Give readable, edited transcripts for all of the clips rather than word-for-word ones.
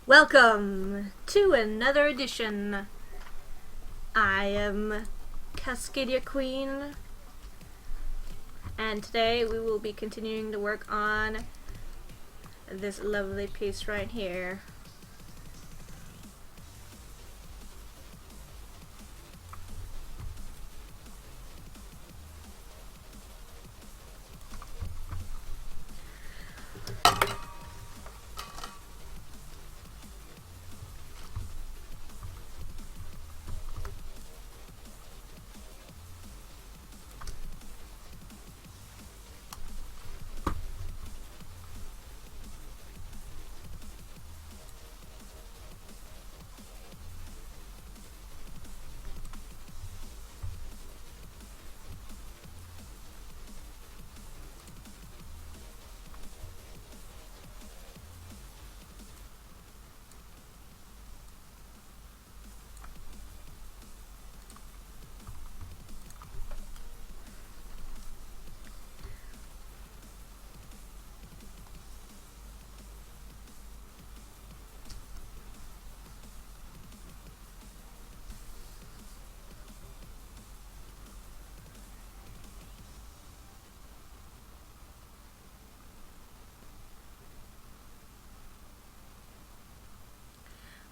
Welcome to another edition. I am Cascadia Queen, and today we will be continuing to work on this lovely piece right here.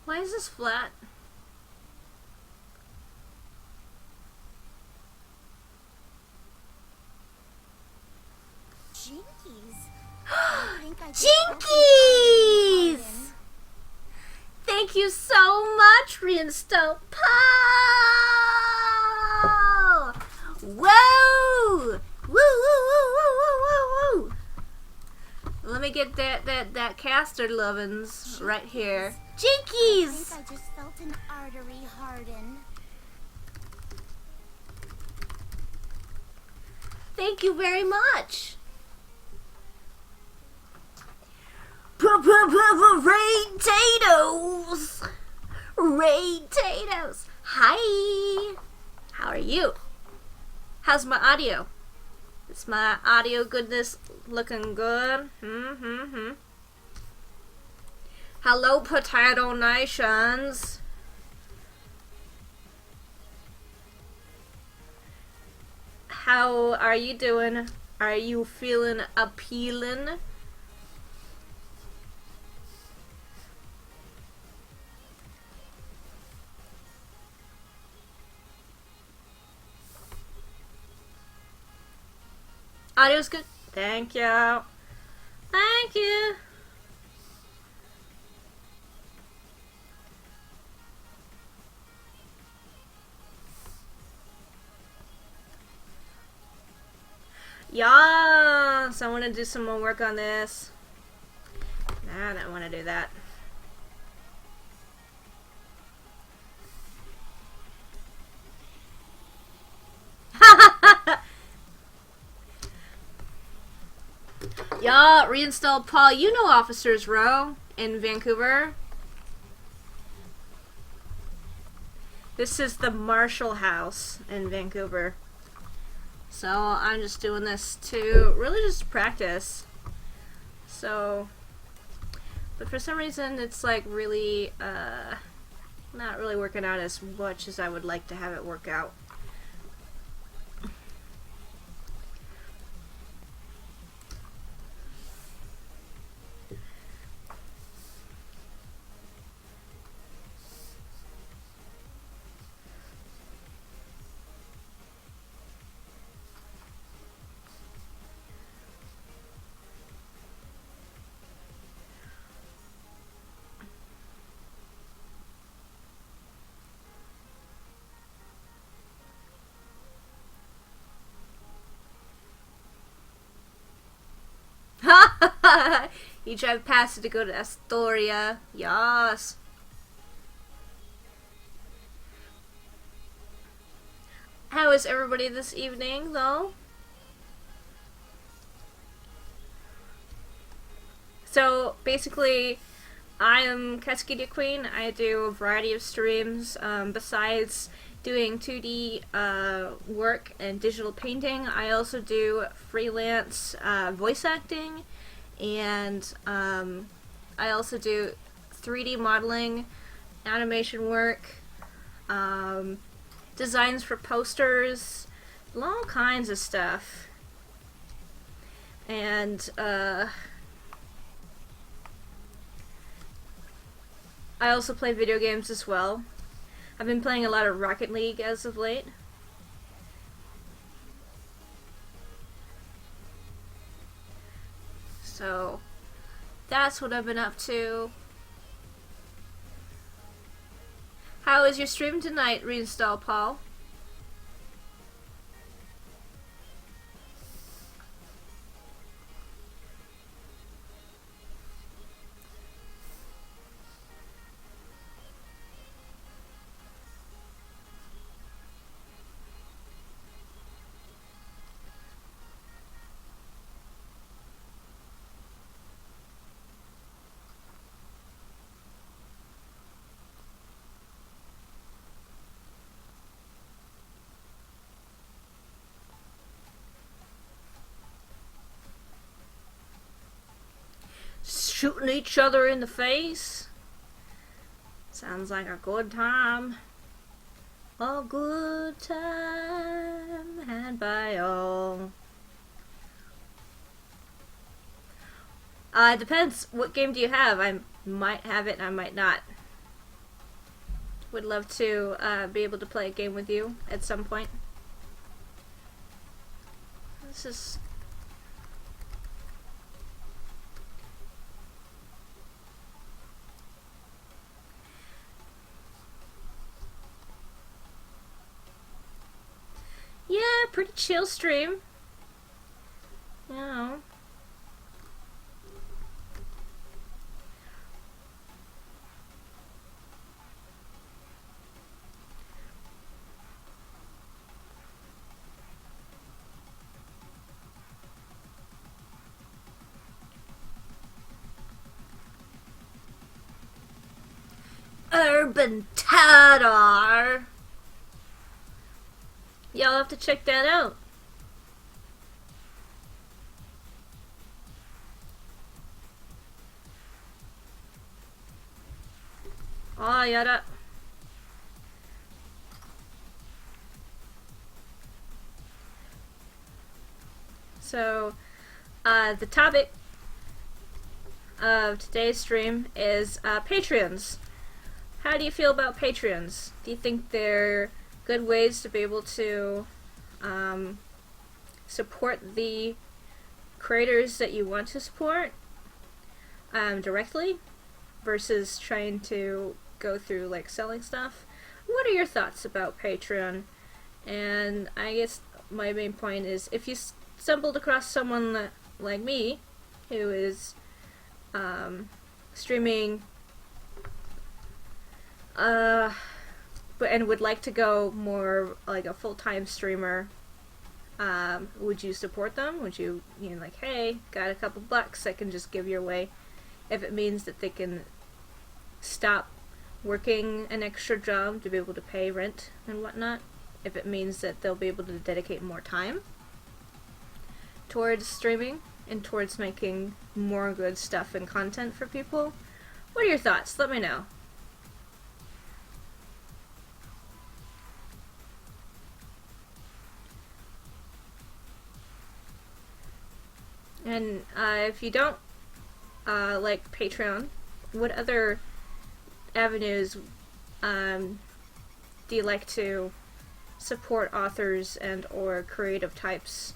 Why is this flat? Jinkies. Jinkies! Thank you so much, Reinstall Paul! Whoa! Woo, woo, woo, woo, woo, woo, woo! Let me get that caster lovin's right here. Jinkies! I just felt an artery harden. Thank you very much. Ray-tatoes! Ray-tatoes! Hi! How are you? How's my audio? Is my audio goodness looking good? Hello, Potato Nations! How are you doing? Are you feeling appealing? Audio's good. Thank you. Thank you. Yes, I want to do some more work on this. Nah, I don't want to do that. Yeah, reinstalled Paul. You know Officers Row in Vancouver. This is the Marshall House in Vancouver. So I'm just doing this to really just practice. So, but for some reason it's like really, not really working out as much as I would like to have it work out. You drive past it to go to Astoria. Yas. How is everybody this evening, though? So, basically, I am Cascadia Queen. I do a variety of streams. Besides doing 2D work and digital painting, I also do freelance voice acting, and I also do 3D modeling, animation work, designs for posters, all kinds of stuff. And I also play video games as well. I've been playing a lot of Rocket League as of late. So that's what I've been up to. How is your stream tonight, Reinstall Paul? Shooting each other in the face. Sounds like a good time. A good time had by all. It depends. What game do you have? I might have it and I might not. Would love to be able to play a game with you at some point. This is... yeah, pretty chill stream. You know. Urban Tadar. Y'all have to check that out. Oh, yada. So, the topic of today's stream is Patreons. How do you feel about Patreons? Do you think they're good ways to be able to support the creators that you want to support directly versus trying to go through like selling stuff? What are your thoughts about Patreon? And I guess my main point is if you stumbled across someone like me who is streaming and would like to go more like a full-time streamer, would you support them? Would you, like, hey, got a couple bucks I can just give your way, if it means that they can stop working an extra job to be able to pay rent and whatnot, if it means that they'll be able to dedicate more time towards streaming and towards making more good stuff and content for people. What are your thoughts? Let me know. And if you don't like Patreon, what other avenues do you like to support authors and or creative types?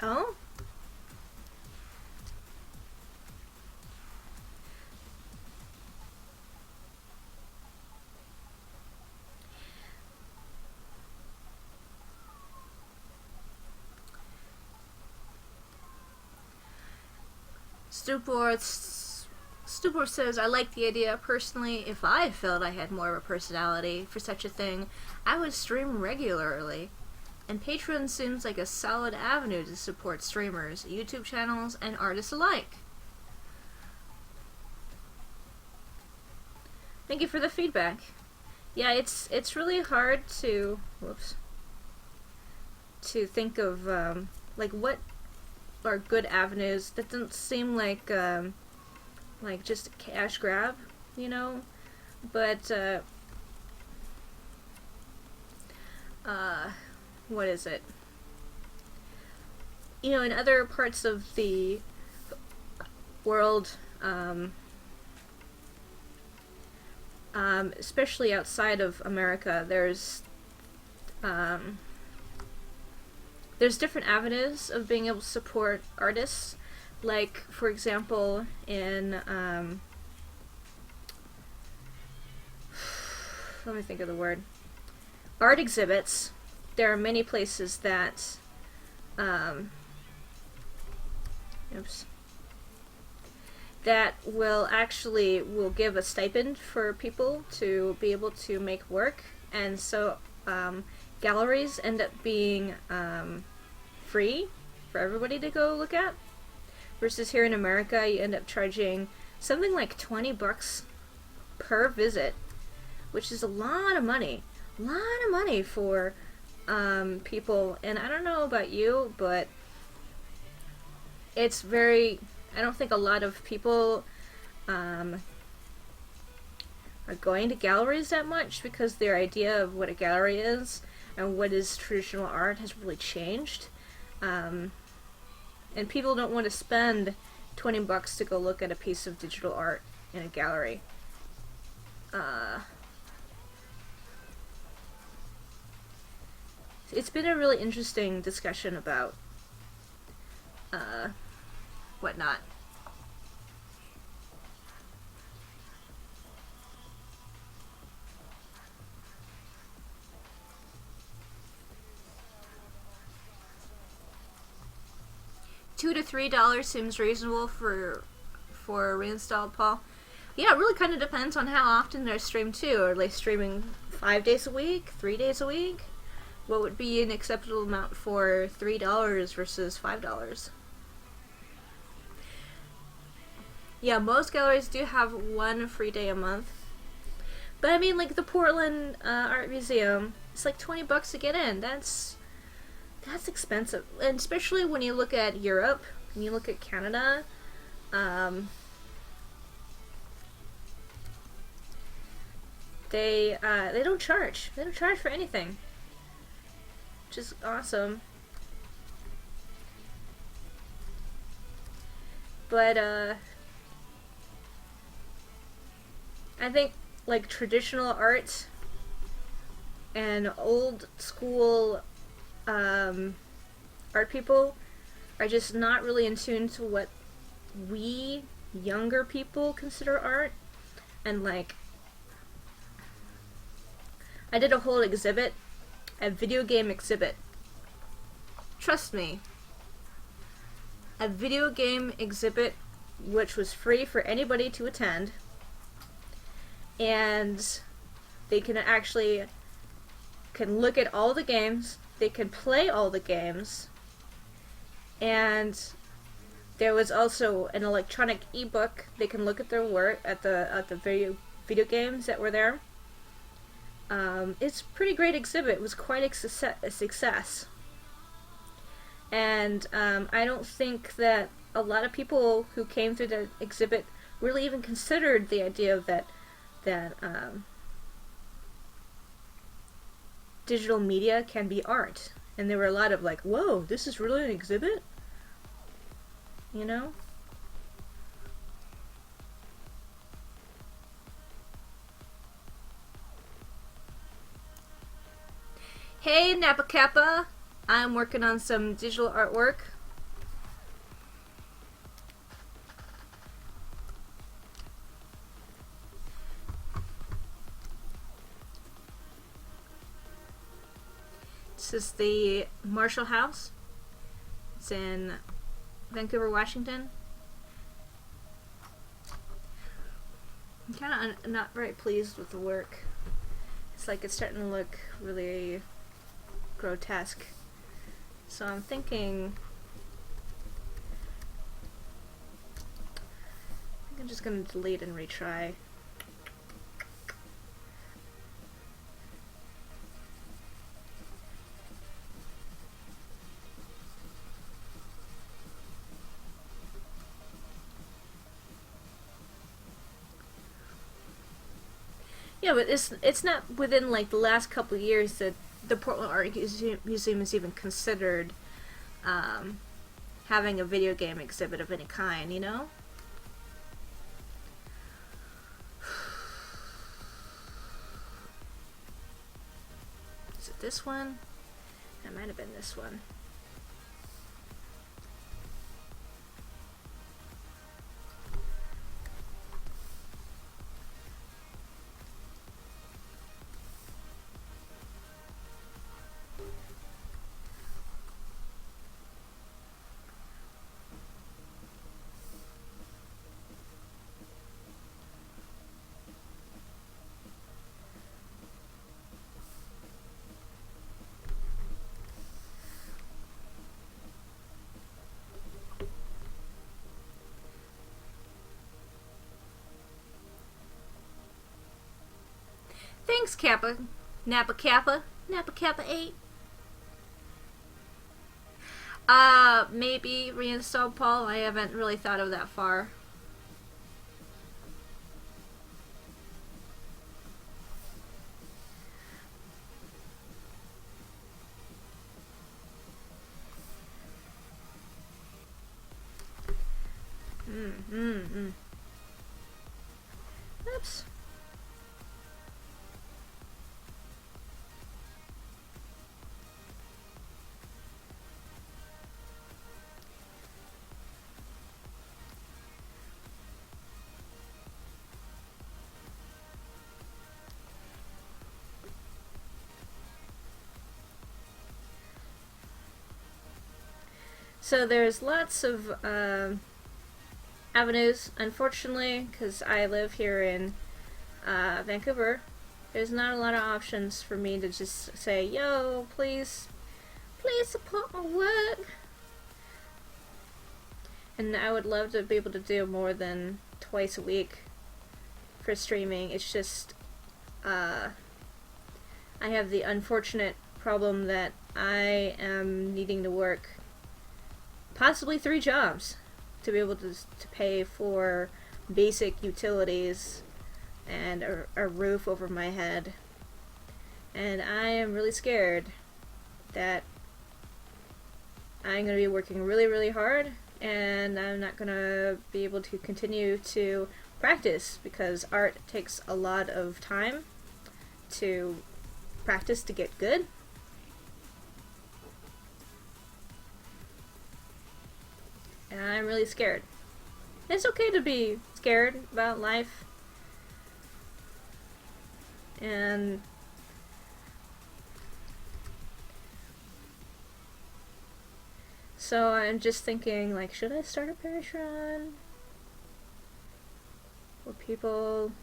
Oh? Stupor says, I like the idea. Personally, if I felt I had more of a personality for such a thing, I would stream regularly. and Patreon seems like a solid avenue to support streamers, YouTube channels, and artists alike. Thank you for the feedback. Yeah, it's really hard to think of like what are good avenues that don't seem like just a cash grab, you know, but what is it? You know, in other parts of the world, especially outside of America, there's different avenues of being able to support artists. Like, for example, in let me think of the word. Art exhibits. There are many places that that will give a stipend for people to be able to make work, and so galleries end up being free for everybody to go look at, versus here in America you end up charging something like $20 per visit, which is a lot of money for people. And I don't know about you, but it's very, I don't think a lot of people are going to galleries that much, because their idea of what a gallery is and what is traditional art has really changed. And people don't want to spend $20 to go look at a piece of digital art in a gallery. It's been a really interesting discussion about whatnot. $2 to $3 seems reasonable for a reinstall, Paul. Yeah, it really kind of depends on how often they're streamed too. Are they streaming 5 days a week, 3 days a week? What would be an acceptable amount for $3 versus $5? Yeah, most galleries do have one free day a month. But I mean, like the Portland Art Museum, it's like $20 to get in. That's expensive, and especially when you look at Europe and you look at Canada. They don't charge. They don't charge for anything, which is awesome. But I think like traditional art and old school art people are just not really in tune to what we younger people consider art. And like, I did a whole exhibit, a video game exhibit. Trust me, a video game exhibit which was free for anybody to attend, and they can look at all the games, they can play all the games, and there was also an electronic ebook. They can look at their work at the video games that were there. It's a pretty great exhibit. It was quite a success. And I don't think that a lot of people who came through the exhibit really even considered the idea of that digital media can be art. And there were a lot of like, whoa, this is really an exhibit? You know? Hey, Napa Kappa! I'm working on some digital artwork. This is the Marshall House. It's in Vancouver, Washington. I'm kind of not very pleased with the work. It's like it's starting to look really grotesque. So I'm thinking, I'm just gonna delete and retry. Yeah, but it's not within like the last couple of years that the Portland Art Museum is even considered having a video game exhibit of any kind, you know? Is it this one? It might have been this one. Thanks, Kappa. Nappa Kappa. Nappa Kappa 8. Maybe reinstall Paul. I haven't really thought of that far. Oops. So there's lots of avenues. Unfortunately, because I live here in Vancouver, there's not a lot of options for me to just say, yo, please support my work. And I would love to be able to do more than twice a week for streaming. It's just, I have the unfortunate problem that I am needing to work possibly 3 jobs to be able to pay for basic utilities and a roof over my head. And I am really scared that I'm going to be working really, really hard and I'm not going to be able to continue to practice, because art takes a lot of time to practice to get good. And I'm really scared. It's okay to be scared about life. And so I'm just thinking, like, should I start a parish run? Will people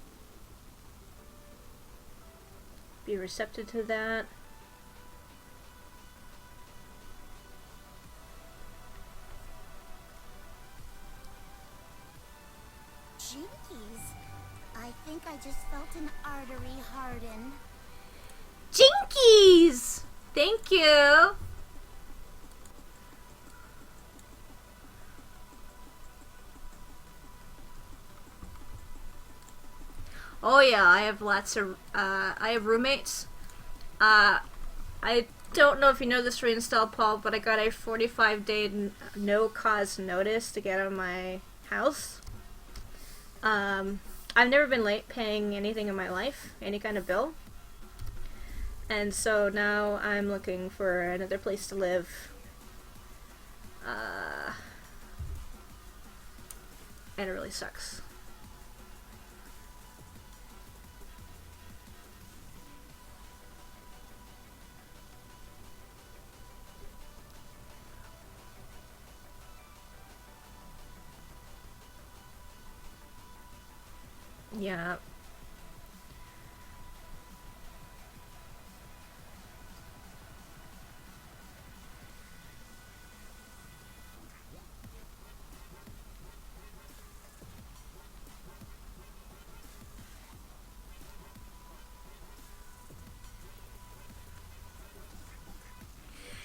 be receptive to that? Jinkies. I think I just felt an artery harden. Jinkies! Thank you! Oh yeah, I have lots of, I have roommates. I don't know if you know this reinstall, Paul, but I got a 45-day no-cause notice to get out of my house. I've never been late paying anything in my life, any kind of bill. And so now I'm looking for another place to live. And it really sucks. Yeah.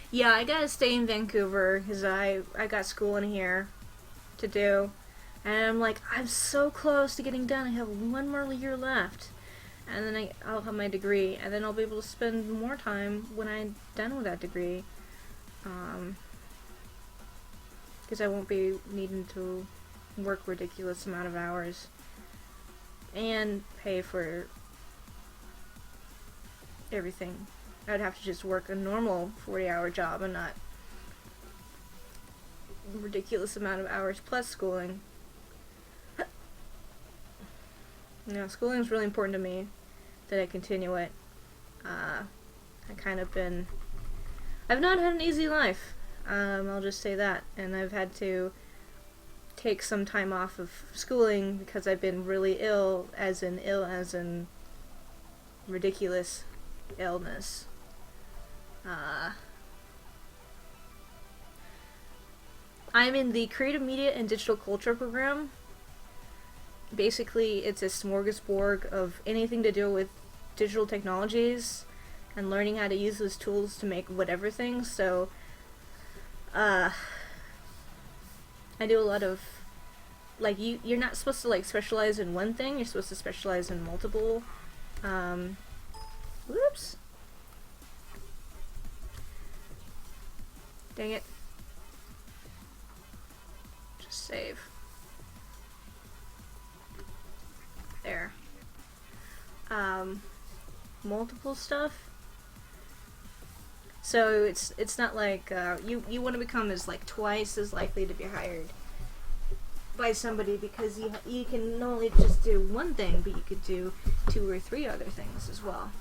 Yeah, I gotta stay in Vancouver because I got school in here to do, and I'm like, I'm so close to getting done. I have one more year left, and then I'll have my degree, and then I'll be able to spend more time when I'm done with that degree, because I won't be needing to work ridiculous amount of hours and pay for everything. I'd have to just work a normal 40-hour job and not ridiculous amount of hours plus schooling. Schooling is really important to me, that I continue it. I've not had an easy life. I'll just say that. And I've had to take some time off of schooling because I've been really ill as in ridiculous illness. I'm in the Creative Media and Digital Culture program. Basically, it's a smorgasbord of anything to do with digital technologies and learning how to use those tools to make whatever things. So, I do a lot of, like, you're not supposed to, like, specialize in one thing. You're supposed to specialize in multiple. Whoops. Dang it. Just save. There. Multiple stuff. So it's not like you want to become as like twice as likely to be hired by somebody because you can not only just do one thing, but you could do 2 or 3 other things as well.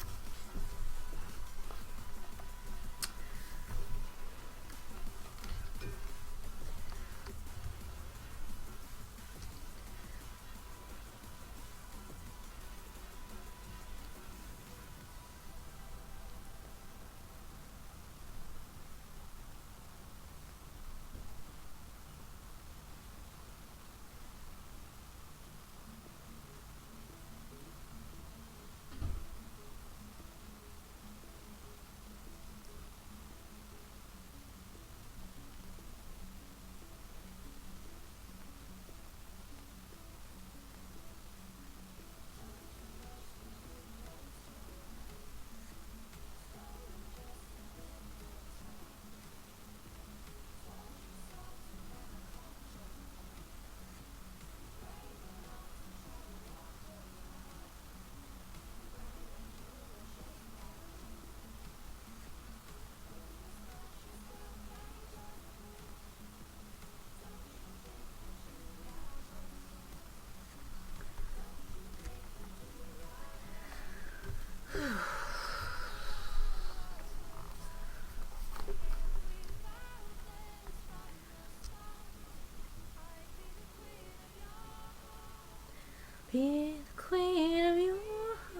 Be the queen of your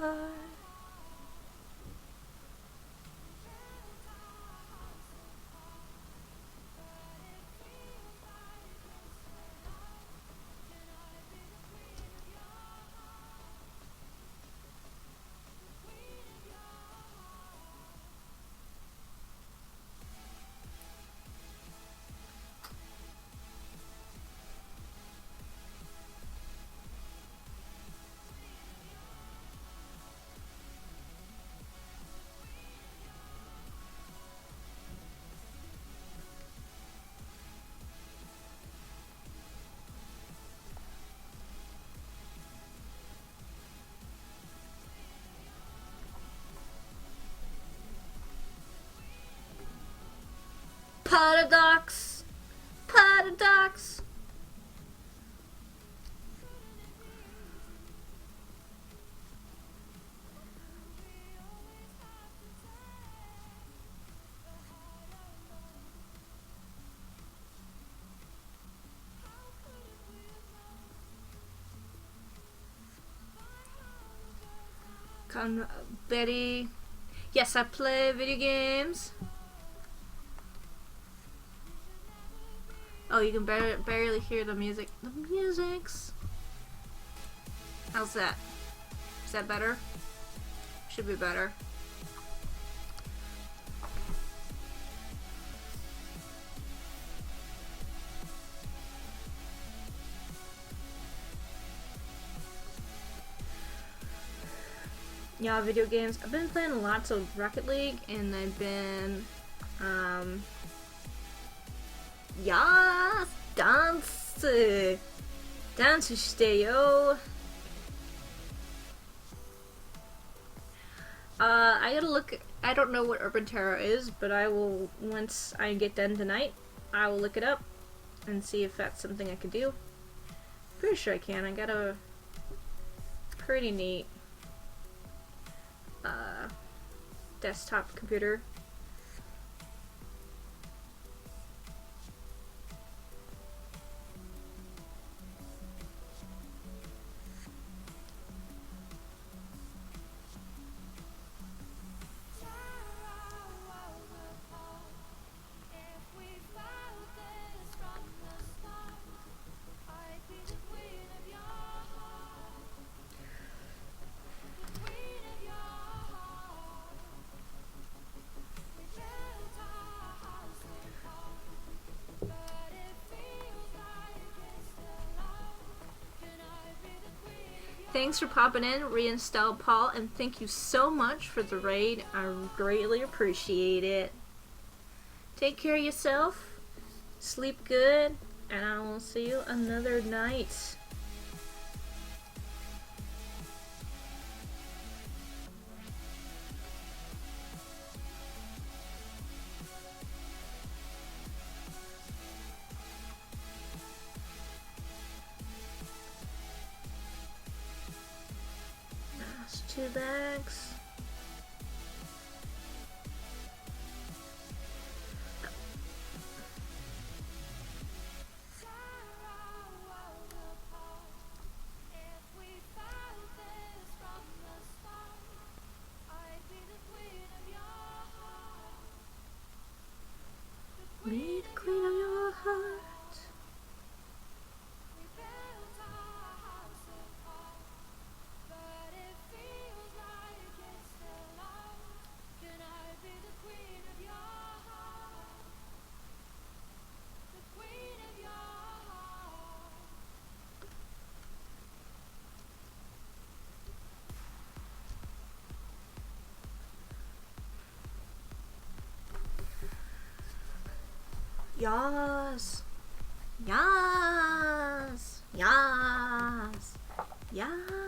heart. Paradox. Paradox. Come, Betty. Yes, I play video games. Oh, you can barely hear the music. The music's. How's that? Is that better? Should be better. Yeah, video games. I've been playing lots of Rocket League, and I've been, yes, dance, dance stay-yo. I gotta look. I don't know what Urban Terror is, but I will, once I get done tonight, I will look it up and see if that's something I could do. Pretty sure I can. I got a pretty neat desktop computer. Thanks for popping in, Reinstall Paul, and thank you so much for the raid. I greatly appreciate it. Take care of yourself, sleep good, and I will see you another night. That's 2 bags. Be the queen of your heart. Yas. Yas. Yas. Yas.